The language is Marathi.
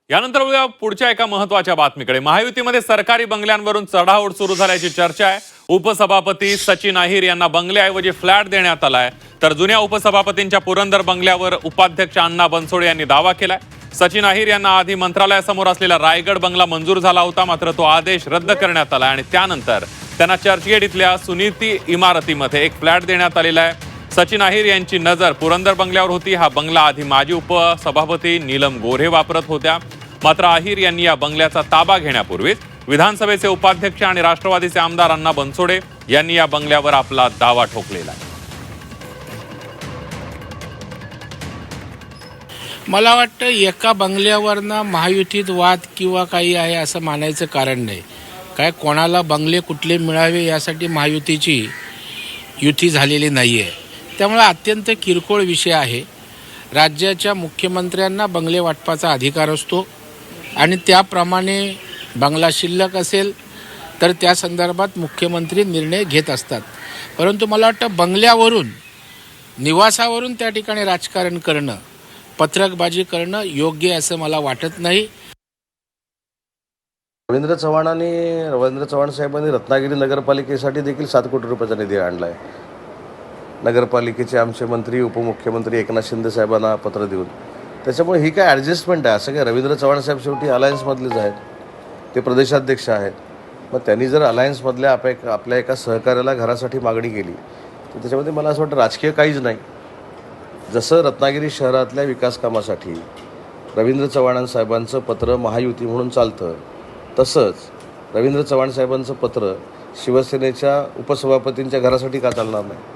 यानंतर वळूया पुढच्या एका महत्त्वाच्या बातमीकडे। महायुतीमध्ये सरकारी बंगल्यांवरून चढाओढ सुरू झाल्याची चर्चा आहे। उपसभापती सचिन अहिर यांना बंगल्याऐवजी फ्लॅट देण्यात आलाय, तर जुन्या उपसभापतींच्या पुरंदर बंगल्यावर उपाध्यक्ष अण्णा बनसोडे यांनी दावा केलाय। सचिन अहिर यांना आधी मंत्रालयासमोर असलेला रायगड बंगला मंजूर झाला होता, मात्र तो आदेश रद्द करण्यात आला आणि त्यानंतर त्यांना चर्चगेट इथल्या सुनीती इमारतीमध्ये एक फ्लॅट देण्यात आलेला आहे। सचिन अहिर यांची नजर पुरंदर बंगल्यावर होती। हा बंगला आधी माजी उपसभापती नीलम गोऱ्हे वापरत होत्या, मात्र अहिर यांनी या बंगल्याचा ताबा घेण्यापूर्वीच विधानसभेचे उपाध्यक्ष आणि राष्ट्रवादीचे आमदार अण्णा बनसोडे यांनी या बंगल्यावर आपला दावा ठोकलेला आहे। मला वाटतं एका बंगल्यावरनं महायुतीत वाद किंवा काही आहे असं मानायचं कारण नाही। काय कोणाला बंगले कुठले मिळावे यासाठी महायुतीची युती झालेली नाही आहे, त्यामुळे अत्यंत किरकोळ विषय आहे। राज्याच्या मुख्यमंत्र्यांना बंगले वाटपाचा अधिकार असतो आणि त्याप्रमाणे बंगला शिल्लक असेल तर त्या संदर्भात मुख्यमंत्री निर्णय घेत असतात। परंतु मला वाटतं बंगल्यावरून निवासावरून त्या ठिकाणी राजकारण करणं, पत्रकबाजी करणं योग्य असं मला वाटत नाही। रवींद्र चव्हाण साहेबांनी रत्नागिरी नगरपालिकेसाठी देखील 7 कोटी रुपयाचा निधी आणला आहे। नगरपालिकेचे आमचे मंत्री उपमुख्यमंत्री एकनाथ शिंदे साहेबांना पत्र देऊन, त्याच्यामुळे ही काय ॲडजस्टमेंट आहे असं काय। रवींद्र चव्हाण साहेब शेवटी अलायन्समधलेच आहेत, ते प्रदेशाध्यक्ष आहेत। मग त्यांनी जर अलायन्समधल्या आपल्या एका सहकार्याला घरासाठी मागणी केली तर त्याच्यामध्ये मला असं वाटतं राजकीय काहीच नाही। जसं रत्नागिरी शहरातल्या विकास कामासाठी रवींद्र चव्हाण साहेबांचं पत्र महायुती म्हणून चालतं, तसंच रवींद्र चव्हाण साहेबांचं पत्र शिवसेनेच्या उपसभापतींच्या घरासाठी का चालणार नाही।